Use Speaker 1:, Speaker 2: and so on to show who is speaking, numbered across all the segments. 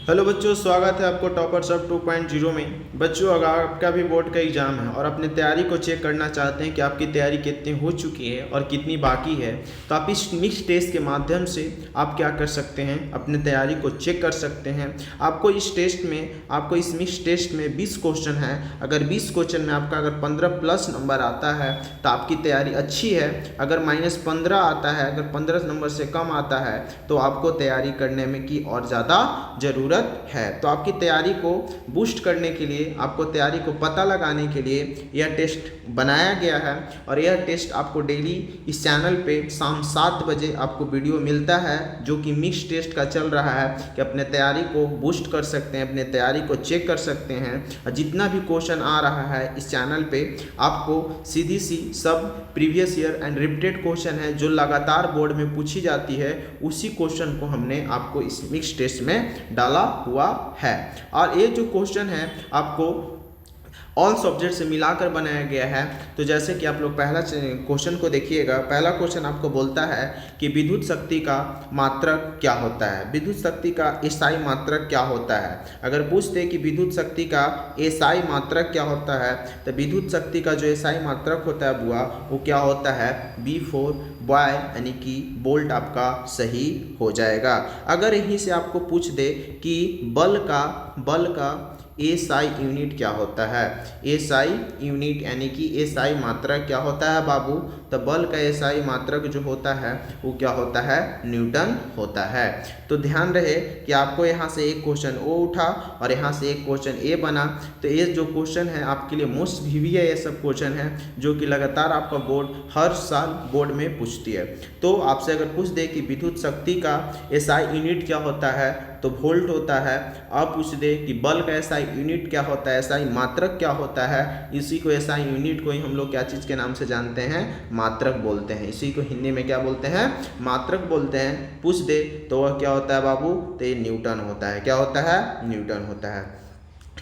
Speaker 1: Hello बच्चों, स्वागत है आपको टॉपर्स ऑफ 2.0 में। बच्चों, अगर आपका भी बोर्ड का एग्ज़ाम है और अपने तैयारी को चेक करना चाहते हैं कि आपकी तैयारी कितनी हो चुकी है और कितनी बाकी है, तो आप इस मिक्स टेस्ट के माध्यम से आप क्या कर सकते हैं, अपने तैयारी को चेक कर सकते हैं। आपको इस मिक्स टेस्ट में 20 क्वेश्चन हैं। अगर 20 क्वेश्चन में आपका अगर 15 प्लस नंबर आता है तो आपकी तैयारी अच्छी है। अगर -15 आता है, अगर 15 नंबर से कम आता है तो आपको तैयारी करने में की और ज़्यादा ज़रूरत है। तो आपकी तैयारी को बूस्ट करने के लिए, आपको तैयारी को पता लगाने के लिए यह टेस्ट बनाया गया है। और यह टेस्ट आपको डेली इस चैनल पे शाम 7 बजे आपको वीडियो मिलता है, जो कि मिक्स टेस्ट का चल रहा है कि अपने तैयारी को बूस्ट कर सकते हैं, अपने तैयारी को चेक कर सकते हैं। और जितना भी क्वेश्चन आ रहा है इस चैनल पे, आपको सीधी सी सब previous year and repeated question है जो लगातार बोर्ड में पूछी जाती है, उसी क्वेश्चन को हमने आपको इस मिक्स टेस्ट में डाला हुआ है। और ये जो क्वेश्चन है आपको ऑल सब्जेक्ट से मिलाकर बनाया गया है। तो जैसे कि आप लोग पहला क्वेश्चन को देखिएगा। पहला क्वेश्चन आपको बोलता है कि विद्युत शक्ति का मात्रक क्या होता है, विद्युत शक्ति का एसआई मात्रक क्या होता है। अगर पूछते कि विद्युत शक्ति का एसआई मात्रक क्या होता है, तो विद्युत शक्ति का जो एसआई मात्रक होता है बुआ, वो क्या होता है, V4 बॉय, यानी कि बोल्ट आपका सही हो जाएगा। अगर यहीं से आपको पूछ दे कि बल का एसआई यूनिट क्या होता है, एसआई यूनिट यानी कि एसआई मात्रक क्या होता है बाबू, तो बल का एसआई मात्रक जो होता है वो क्या होता है, न्यूटन होता है। तो ध्यान रहे कि आपको यहाँ से एक क्वेश्चन ओ उठा और यहाँ से एक क्वेश्चन ए बना। तो ये जो क्वेश्चन है आपके लिए मोस्ट वीवी है, ये सब क्वेश्चन है जो कि लगातार आपका बोर्ड हर साल बोर्ड में पूछती है। तो आपसे अगर पूछ दे कि विद्युत शक्ति का एसआई यूनिट क्या होता है, तो वोल्ट होता है। आप पूछ दे कि बल का एसआई यूनिट क्या होता है, एसआई मात्रक क्या होता है, इसी को एसआई यूनिट को ही हम लोग क्या चीज़ के नाम से जानते हैं, मात्रक बोलते हैं। इसी को हिंदी में क्या बोलते हैं, मात्रक बोलते हैं। पूछ दे तो वह क्या होता है बाबू, तो ये न्यूटन होता है। क्या होता है, न्यूटन होता है।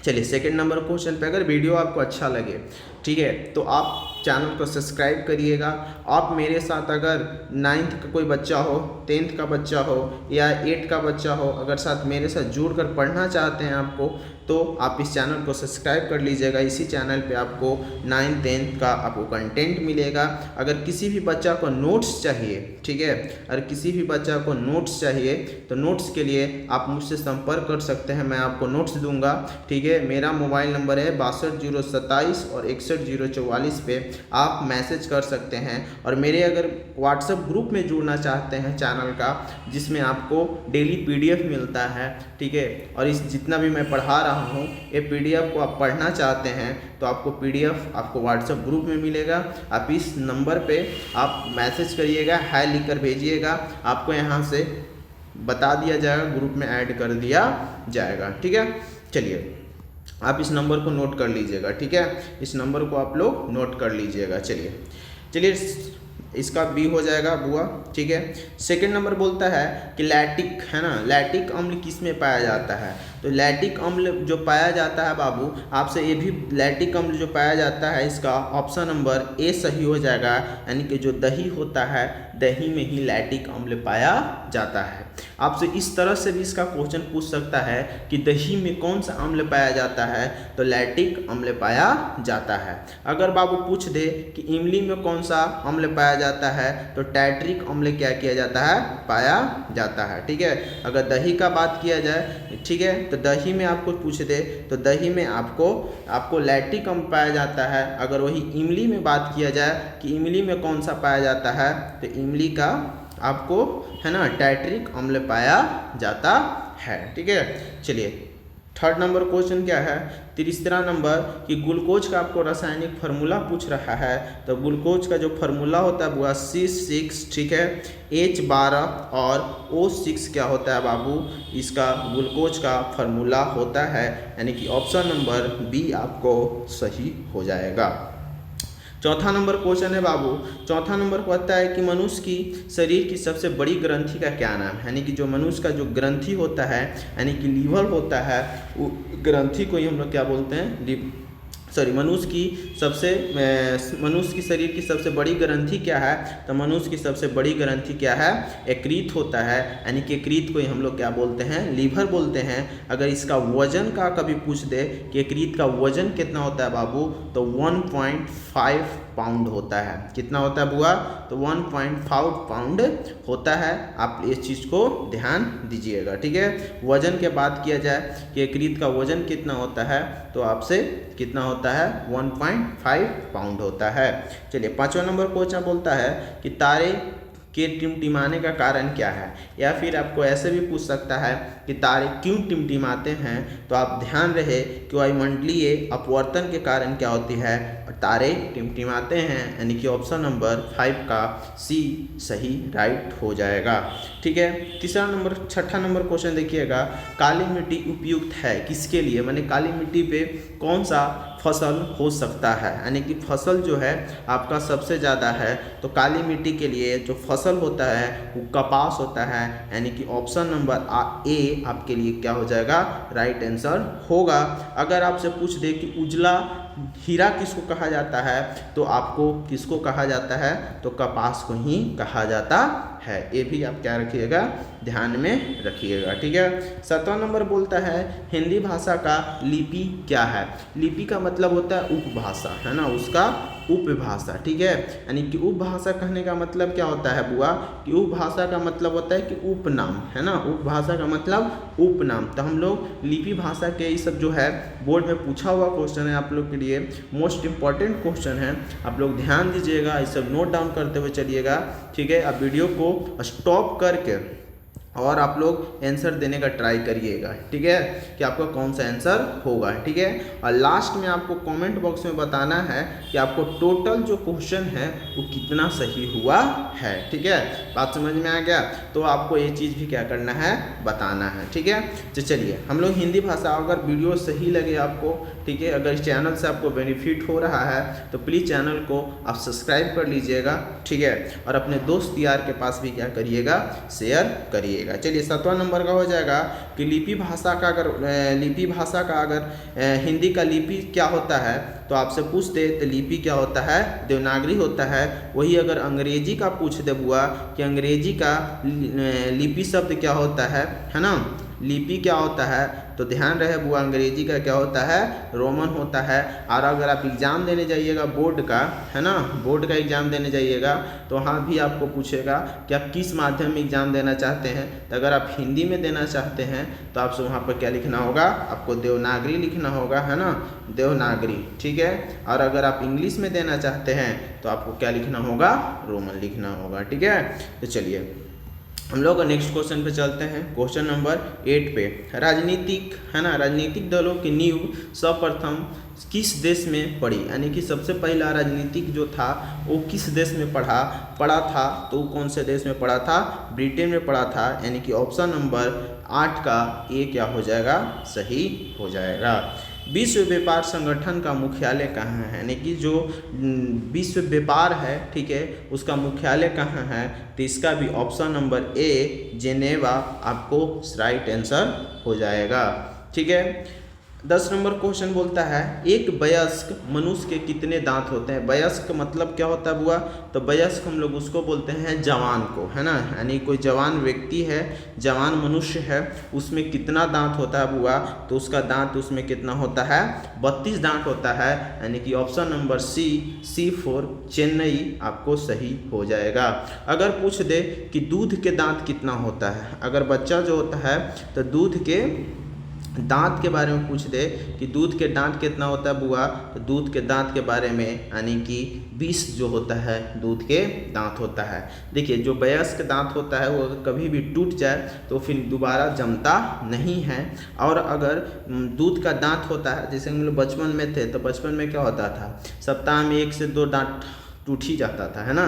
Speaker 1: चलिए सेकंड नंबर क्वेश्चन पे, अगर वीडियो आपको अच्छा लगे, ठीक है, तो आप चैनल को सब्सक्राइब करिएगा। आप मेरे साथ अगर 9th का कोई बच्चा हो, 10th का बच्चा हो या 8th का बच्चा हो, अगर साथ मेरे साथ जुड़कर पढ़ना चाहते हैं आपको, तो आप इस चैनल को सब्सक्राइब कर लीजिएगा। इसी चैनल पे आपको 9th 10th का आपको कंटेंट मिलेगा। अगर किसी भी बच्चा को नोट्स चाहिए, ठीक है, अगर किसी भी बच्चा को नोट्स चाहिए तो नोट्स के लिए आप मुझसे संपर्क कर सकते हैं, मैं आपको नोट्स दूंगा, ठीक है। मेरा मोबाइल नंबर है 62 027 और 61 044 पे आप मैसेज कर सकते हैं। और मेरे अगर व्हाट्सएप ग्रुप में जुड़ना चाहते हैं चैनल का, जिसमें आपको डेली पीडीएफ मिलता है, ठीक है, और इस जितना भी मैं पढ़ा रहा हूँ ये पीडीएफ को आप पढ़ना चाहते हैं तो आपको पीडीएफ आपको व्हाट्सएप ग्रुप में मिलेगा। आप इस नंबर पे आप मैसेज करिएगा, हाय लिखकर भेजिएगा, आपको यहाँ से बता दिया जाएगा, ग्रुप में ऐड कर दिया जाएगा, ठीक है। चलिए आप इस नंबर को नोट कर लीजिएगा, ठीक है, इस नंबर को आप लोग नोट कर लीजिएगा। चलिए इसका बी हो जाएगा बुआ, ठीक है। सेकंड नंबर बोलता है कि लैक्टिक, है ना, लैक्टिक अम्ल किस में पाया जाता है, तो लैक्टिक अम्ल जो पाया जाता है बाबू, आपसे ये भी लैक्टिक अम्ल जो पाया जाता है इसका ऑप्शन नंबर ए सही हो जाएगा, यानी कि जो दही होता है, दही में ही लैक्टिक अम्ल पाया जाता है। आपसे इस तरह से भी इसका क्वेश्चन पूछ सकता है कि दही में कौन सा अम्ल पाया जाता है, तो लैक्टिक अम्ल पाया जाता है। अगर बाबू पूछ दे कि इमली में कौन सा अम्ल पाया जाता है, तो टैट्रिक अम्ल क्या किया जाता है, पाया जाता है, ठीक है। अगर दही का बात किया जाए, ठीक है, तो दही में आपको पूछ दे तो दही में आपको लैक्टिक अम्ल पाया जाता है। अगर वही इमली में बात किया जाए कि इमली में कौन सा पाया जाता है, तो इमली का आपको, है ना, टैट्रिक अम्ल पाया जाता है, ठीक है। चलिए थर्ड नंबर क्वेश्चन क्या है, तीसरा नंबर कि ग्लूकोज का आपको रासायनिक फार्मूला पूछ रहा है। तो ग्लूकोज का जो फार्मूला होता है वो C6, ठीक है, H12 और O6 क्या होता है बाबू, इसका ग्लूकोज का फार्मूला होता है, यानी कि ऑप्शन नंबर बी आपको सही हो जाएगा। चौथा नंबर क्वेश्चन है बाबू, चौथा नंबर कहता है कि मनुष्य की शरीर की सबसे बड़ी ग्रंथि का क्या नाम है, यानी कि जो मनुष्य का जो ग्रंथि होता है, यानी कि लीवर होता है, वो ग्रंथि को ही हम लोग क्या बोलते हैं, मनुष्य की शरीर की सबसे बड़ी ग्रंथि क्या है? तो मनुष्य की सबसे बड़ी ग्रंथि क्या है? यकृत होता है, यानी कि यकृत को ही हम लोग क्या बोलते हैं? लीवर बोलते हैं। अगर इसका वजन का कभी पूछ दे कि यकृत का वजन कितना होता है बाबू, तो 1.5 पाउंड होता है। कितना होता है बुआ? तो 1.5 पाउंड होता है। आप इस चीज़ को ध्यान दीजिएगा, ठीक है। वजन के बात किया जाए कि यकृत का वजन कितना होता है, तो आपसे कितना होता है? 1.5 पाउंड होता है। चलिए 5वां नंबर क्वेश्चन बोलता है कि तारे के टिमटिमाने का कारण क्या है? या फिर आपको ऐसे भी पूछ सकता है कि तारे क्यों टिमटिमाते हैं? तो आप ध्यान रहे कि वायुमंडलीय अपवर्तन के कारण क्या होती है? तारे टिमटिमाते हैं, यानी कि ऑप्शन नंबर 5 का सी सही राइट हो जाएगा, ठीक है। छठा नंबर क्वेश्चन देखिएगा, काली मिट्टी उपयुक्त है किसके लिए? माने काली मिट्टी पे कौन सा फसल हो सकता है? यानी कि फसल जो है आपका सबसे ज़्यादा है, तो काली मिट्टी के लिए जो फसल होता है वो कपास होता है, यानी कि ऑप्शन नंबर ए आपके लिए क्या हो जाएगा? राइट आंसर होगा। अगर आपसे पूछ दे कि उजला हीरा किसको कहा जाता है, तो आपको किसको कहा जाता है? तो कपास को ही कहा जाता है। ये भी आप क्या रखिएगा? ध्यान में रखिएगा, ठीक है। 7वां नंबर बोलता है हिंदी भाषा का लिपि क्या है? लिपि का मतलब होता है उपभाषा, है ना, उसका उपभाषा, ठीक है। यानी कि उपभाषा कहने का मतलब क्या होता है बुआ? कि उपभाषा का मतलब होता है कि उपनाम, है ना। उपभाषा का मतलब उपनाम। तो हम लोग लिपि भाषा के ये सब जो है बोर्ड में पूछा हुआ क्वेश्चन है, आप लोग के लिए मोस्ट इंपॉर्टेंट क्वेश्चन है। आप लोग ध्यान दीजिएगा, ये सब नोट डाउन करते हुए चलिएगा, ठीक है। आप वीडियो को स्टॉप करके और आप लोग आंसर देने का ट्राई करिएगा, ठीक है, कि आपका कौन सा आंसर होगा, ठीक है। और लास्ट में आपको कमेंट बॉक्स में बताना है कि आपको टोटल जो क्वेश्चन है वो कितना सही हुआ है, ठीक है। बात समझ में आ गया? तो आपको ये चीज़ भी क्या करना है? बताना है, ठीक है। तो चलिए हम लोग हिंदी भाषा, अगर वीडियो सही लगे आपको, ठीक है, अगर इस चैनल से आपको बेनिफिट हो रहा है तो प्लीज़ चैनल को आप सब्सक्राइब कर लीजिएगा, ठीक है। और अपने दोस्त यार के पास भी क्या करिएगा? शेयर करिएगा। चलिए 7वां नंबर का हो जाएगा कि लिपि भाषा का अगर हिंदी का लिपि क्या होता है, तो आपसे पूछते तो लिपि क्या होता है? देवनागरी होता है। वही अगर अंग्रेजी का पूछ दे बुआ कि अंग्रेजी का लिपि शब्द क्या होता है ना, लिपि क्या होता है, तो ध्यान रहे बुआ अंग्रेजी का क्या होता है? रोमन होता है। और अगर आप एग्ज़ाम देने जाइएगा बोर्ड का, है ना, बोर्ड का एग्ज़ाम देने जाइएगा तो वहाँ भी आपको पूछेगा कि आप किस माध्यम में एग्ज़ाम देना चाहते हैं। तो अगर आप हिंदी में देना चाहते हैं तो आपसे वहाँ पर क्या लिखना होगा? आपको देवनागरी लिखना होगा, है ना, देवनागरी, ठीक है। और अगर आप इंग्लिश में देना चाहते हैं तो आपको क्या लिखना होगा? रोमन लिखना होगा, ठीक है। तो चलिए हम लोग नेक्स्ट क्वेश्चन पे चलते हैं। क्वेश्चन नंबर 8 पे राजनीतिक, है ना, राजनीतिक दलों की नींव सर्वप्रथम किस देश में पड़ी? यानी कि सबसे पहला राजनीतिक जो था वो किस देश में पड़ा था? तो कौन से देश में पड़ा था? ब्रिटेन में पड़ा था। यानी कि ऑप्शन नंबर 8 का ए क्या हो जाएगा? सही हो जाएगा। विश्व व्यापार संगठन का मुख्यालय कहाँ है? यानी कि जो विश्व व्यापार है, ठीक है, उसका मुख्यालय कहाँ है? तो इसका भी ऑप्शन नंबर ए जेनेवा आपको राइट आंसर हो जाएगा, ठीक है। 10 नंबर क्वेश्चन बोलता है एक वयस्क मनुष्य के कितने दांत होते हैं? वयस्क मतलब क्या होता है बुआ? तो वयस्क हम लोग उसको बोलते हैं जवान को, है ना, यानी कोई जवान व्यक्ति है, जवान मनुष्य है, उसमें कितना दांत होता है बुआ? तो उसका दांत उसमें कितना होता है? 32 दांत होता है। यानी कि ऑप्शन नंबर C4 चेन्नई आपको सही हो जाएगा। अगर पूछ दे कि दूध के दांत कितना होता है, अगर बच्चा जो होता है तो दूध के दांत के बारे में पूछ दे कि दूध के दांत कितना होता है बुआ, तो दूध के दांत के बारे में यानी कि 20 जो होता है दूध के दांत होता है। देखिए जो वयस्क दांत होता है वो कभी भी टूट जाए तो फिर दोबारा जमता नहीं है। और अगर दूध का दांत होता है, जैसे हम लोग बचपन में थे तो बचपन में क्या होता था, सप्ताह में 1 से 2 दांत टूट ही जाता था, है ना।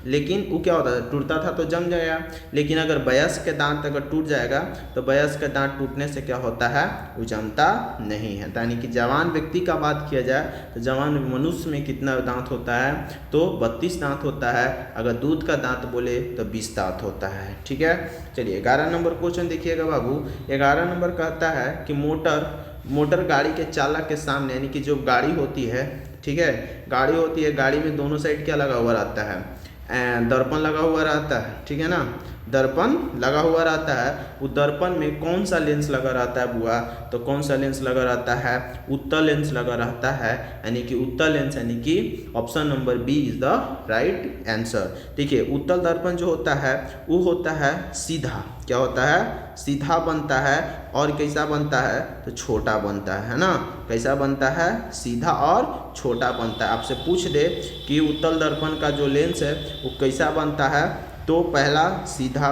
Speaker 1: लेकिन वो क्या होता था, टूटता था तो जम जाएगा। लेकिन अगर वयस्क के दांत अगर टूट जाएगा तो वयस्क के दांत टूटने से क्या होता है, वो जमता नहीं है। यानी कि जवान व्यक्ति का बात किया जाए तो जवान मनुष्य में कितना दांत होता है, तो 32 दांत होता है। अगर दूध का दांत बोले तो 20 दांत होता है। ठीक है, चलिए 11 नंबर क्वेश्चन देखिएगा बाबू। 11 नंबर कहता है कि मोटर गाड़ी के चालक के सामने, यानी कि जो गाड़ी होती है, ठीक है, गाड़ी होती है, गाड़ी में दोनों साइड क्या लगा हुआ रहता है, दर्पण लगा हुआ रहता है, ठीक है ना, दर्पण लगा हुआ रहता है। उस दर्पण में कौन सा लेंस लगा रहता है बुआ, तो कौन सा लेंस लगा रहता है, उत्तल लेंस लगा रहता है, यानी कि उत्तल लेंस, यानी कि option number B is the right answer. देखिए उत्तल दर्पण जो होता है वो होता है सीधा, क्या होता है, सीधा बनता है। और कैसा बनता है, तो छोटा बनता है ना, कैसा बनता है, सीधा और छोटा बनता है। आपसे पूछ दे कि उत्तल दर्पण का जो लेंस है वो कैसा बनता है, तो पहला सीधा,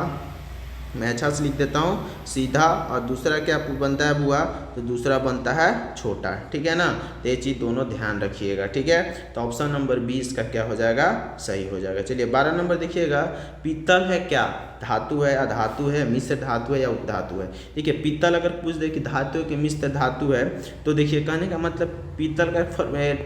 Speaker 1: मैं अच्छा से लिख देता हूँ, सीधा, और दूसरा क्या बनता है बुआ, तो दूसरा बनता है छोटा, ठीक है ना। तो ये चीज़ दोनों ध्यान रखिएगा, ठीक है। तो ऑप्शन नंबर 20 का क्या हो जाएगा, सही हो जाएगा। चलिए 12 नंबर देखिएगा, पीतल है क्या, धातु है, अधातु है, मिश्र धातु है या उपधातु है। देखिए पीतल अगर पूछ दे कि धातु है कि मिश्र धातु है, तो देखिए कहने का मतलब पीतल का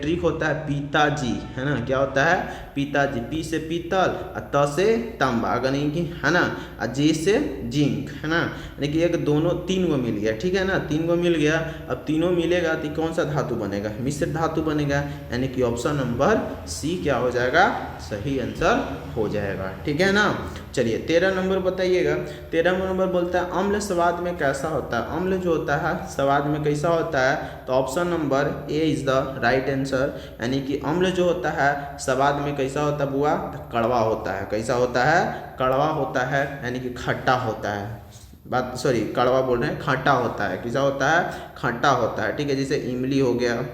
Speaker 1: ट्रिक होता है पिताजी, है ना, क्या होता है, पिताजी। पी से पीतल और त से तांबा, अगर नहीं कि, है ना, और जी से जिंक, है ना, यानी कि एक दोनों 3 गो मिल गया, ठीक है ना, 3 गो मिल गया। अब तीनों मिलेगा तो कौन सा धातु बनेगा, मिश्र धातु बनेगा, यानी कि ऑप्शन नंबर सी क्या हो जाएगा, सही आंसर हो जाएगा, ठीक है ना। चलिए 13 नंबर बताइएगा। 13 नंबर बोलता है अम्ल स्वाद में कैसा होता है, अम्ल जो होता है स्वाद में कैसा होता है, तो option number A is the right answer, यानी कि अम्ल जो होता है स्वाद में कैसा होता है बुआ, तो कड़वा होता है, कैसा होता है, कड़वा होता है, यानी कि खट्टा होता है, कड़वा बोल रहे हैं, खट्टा होता है, कैसा होता है, खट्टा होता है, ठीक है। जैसे इमली हो गया,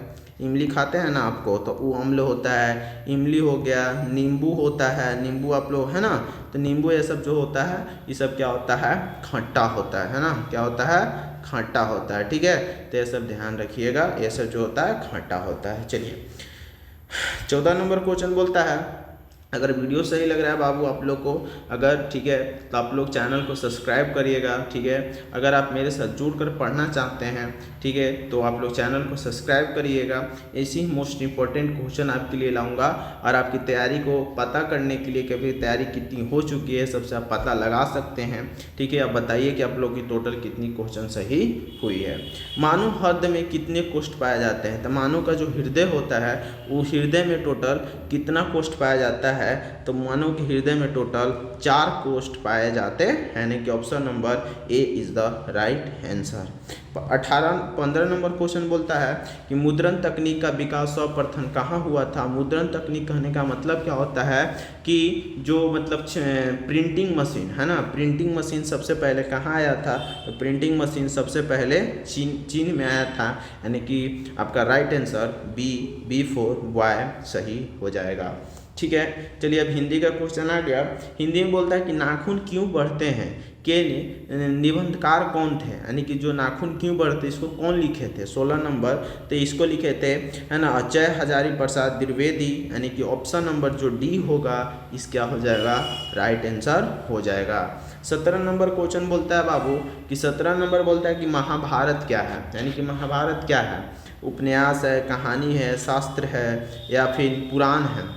Speaker 1: इमली खाते हैं ना आपको, तो वो अम्ल होता है। इमली हो गया, नींबू होता है, नींबू आप लोग, है ना, तो नींबू ये सब जो होता है ये सब क्या होता है, खट्टा होता है ना, क्या होता है, खट्टा होता है, ठीक है। तो ये सब ध्यान रखिएगा, ये सब जो होता है खट्टा होता है। चलिए 14 नंबर क्वेश्चन बोलता है, अगर वीडियो सही लग रहा है बाबू आप लोग को, अगर ठीक है, तो आप लोग चैनल को सब्सक्राइब करिएगा, ठीक है। अगर आप मेरे साथ जुड़ कर पढ़ना चाहते हैं, ठीक है, तो आप लोग चैनल को सब्सक्राइब करिएगा। ऐसी ही मोस्ट इंपॉर्टेंट क्वेश्चन आपके लिए लाऊंगा, और आपकी तैयारी को पता करने के लिए कि अभी तैयारी कितनी हो चुकी है सबसे आप पता लगा सकते हैं, ठीक है। अब बताइए कि आप लोग की टोटल कितनी क्वेश्चन सही हुई है। मानव हृदय में कितने कोष्ठ पाए जाते हैं, तो मानव का जो हृदय होता है वो हृदय में टोटल कितना कोष्ठ पाया जाता है, तो मानव के हृदय में टोटल 4 कोष्ठ पाए जाते हैं, यानी कि option number A is the right answer. 15 number question बोलता है कि मुद्रण तकनीक का विकास सर्वप्रथम कहाँ हुआ था। मुद्रण तकनीक कहने का मतलब क्या होता है कि जो मतलब प्रिंटिंग मशीन, है ना, प्रिंटिंग मशीन सबसे पहले कहाँ आया था, तो प्रिंटिंग मशीन सबसे पहले चीन में आया था, यानी कि आपका राइट आंसर B4 बॉय सही हो जाएगा, ठीक है। चलिए अब हिंदी का क्वेश्चन आ गया। हिंदी में बोलता है कि नाखून क्यों बढ़ते हैं के निबंधकार कौन थे, यानी कि जो नाखून क्यों बढ़ते इसको कौन लिखे थे। 16 नंबर, तो इसको लिखे थे, है ना, अजय हजारी प्रसाद द्विवेदी, यानी कि ऑप्शन नंबर जो डी होगा इस क्या हो जाएगा, राइट आंसर हो जाएगा। 17 नंबर क्वेश्चन बोलता है बाबू कि 17 नंबर बोलता है कि महाभारत क्या है, यानी कि महाभारत क्या है, उपन्यास है, कहानी है, शास्त्र है या फिर पुराण है।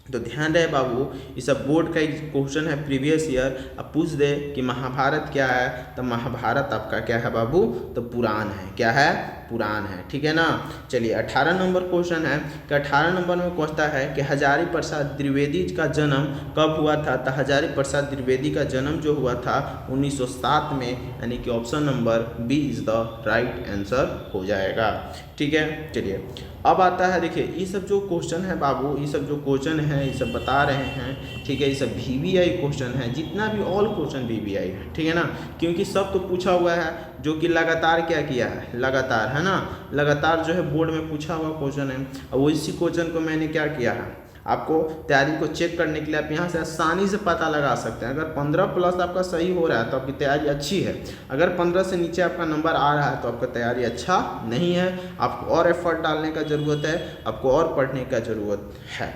Speaker 1: तो ध्यान रहे बाबू, ये सब बोर्ड का एक क्वेश्चन है प्रीवियस ईयर, अब पूछ दे कि महाभारत क्या है, तो महाभारत आपका क्या है बाबू, तो पुराण है, क्या है, पुराण है, ठीक है ना। चलिए 18 नंबर क्वेश्चन है कि 18 नंबर में पूछता है कि हजारी प्रसाद द्विवेदी का जन्म कब हुआ था, तो हजारी प्रसाद द्विवेदी का जन्म जो हुआ था 1907 में, यानी कि option number B is the right answer हो जाएगा, ठीक है। चलिए अब आता है, देखिए ये सब जो क्वेश्चन है बाबू, ये सब जो क्वेश्चन है ये सब बता रहे हैं, ठीक है, ये सब VVI क्वेश्चन है, जितना भी ऑल क्वेश्चन VVI है, ठीक है ना, क्योंकि सब तो पूछा हुआ है जो कि लगातार क्या किया है, लगातार, है ना, लगातार जो है बोर्ड में पूछा हुआ क्वेश्चन है। और वैसी क्वेश्चन को मैंने क्या किया है, आपको तैयारी को चेक करने के लिए आप यहाँ से आसानी से पता लगा सकते हैं। अगर 15 प्लस आपका सही हो रहा है तो आपकी तैयारी अच्छी है, अगर 15 से नीचे आपका नंबर आ रहा है तो आपका तैयारी अच्छा नहीं है, आपको और एफर्ट डालने का ज़रूरत है, आपको और पढ़ने का ज़रूरत है।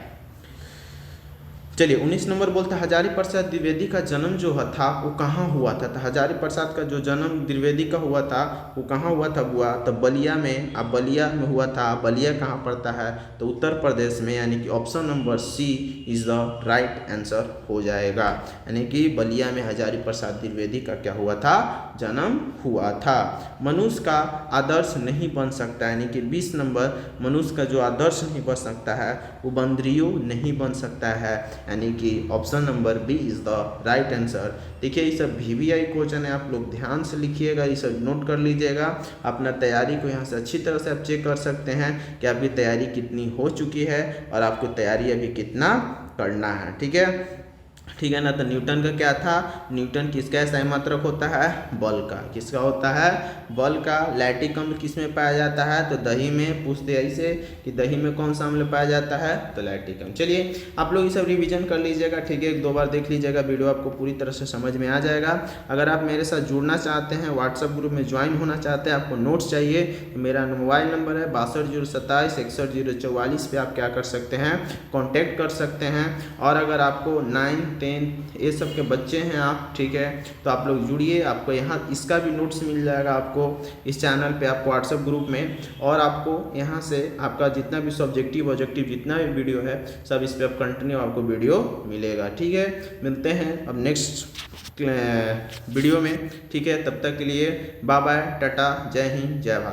Speaker 1: चलिए 19 नंबर बोलता है हजारी प्रसाद द्विवेदी का जन्म जो था वो कहाँ हुआ था। तो हजारी प्रसाद का जो जन्म द्विवेदी का हुआ था वो कहाँ हुआ था बुआ, तो बलिया में। अब बलिया में हुआ था, बलिया कहाँ पड़ता है, तो उत्तर प्रदेश में, यानी कि option number C is the right answer हो जाएगा। यानी कि बलिया में हजारी प्रसाद द्विवेदी का क्या हुआ था, जन्म हुआ था। मनुष्य का आदर्श नहीं बन सकता, यानी कि 20 नंबर मनुष्य का जो आदर्श नहीं बन सकता है वो बंदरियो नहीं बन सकता है, यानी कि option number B is the right answer. देखिए ये सब VVI क्वेश्चन है, आप लोग ध्यान से लिखिएगा, ये सब नोट कर लीजिएगा। अपना तैयारी को यहाँ से अच्छी तरह से आप चेक कर सकते हैं कि आपकी तैयारी कितनी हो चुकी है और आपको तैयारी अभी कितना करना है। ठीक है ना। तो न्यूटन का क्या था, न्यूटन किसका SI मात्रक होता है, बल का। किसका होता है, बल का। लैक्टिक अम्ल किस में पाया जाता है, तो दही में। पूछते ऐसे कि दही में कौन सा अम्ल पाया जाता है, तो लैक्टिक अम्ल। चलिए आप लोग ये सब रिवीजन कर लीजिएगा, ठीक है, 1-2 बार देख लीजिएगा, वीडियो आपको पूरी तरह से समझ में आ जाएगा। अगर आप मेरे साथ जुड़ना चाहते हैं, व्हाट्सएप ग्रुप में ज्वाइन होना चाहते हैं, आपको नोट्स चाहिए, तो मेरा मोबाइल नंबर है 6207261044 पे आप क्या कर सकते हैं, कॉन्टैक्ट कर सकते हैं। और अगर आपको 9, 10 ये सब के बच्चे हैं आप, ठीक है, तो आप लोग जुड़िए, आपको यहाँ इसका भी नोट्स मिल जाएगा आपको इस चैनल पे, आपको व्हाट्सएप ग्रुप में। और आपको यहाँ से आपका जितना भी सब्जेक्टिव ऑब्जेक्टिव जितना भी वीडियो है सब इस पर आप कंटिन्यू आपको वीडियो मिलेगा। ठीक है, मिलते हैं अब नेक्स्ट वीडियो में। ठीक है, तब तक के लिए बाय बाय, टाटा, जय हिंद, जय भारत।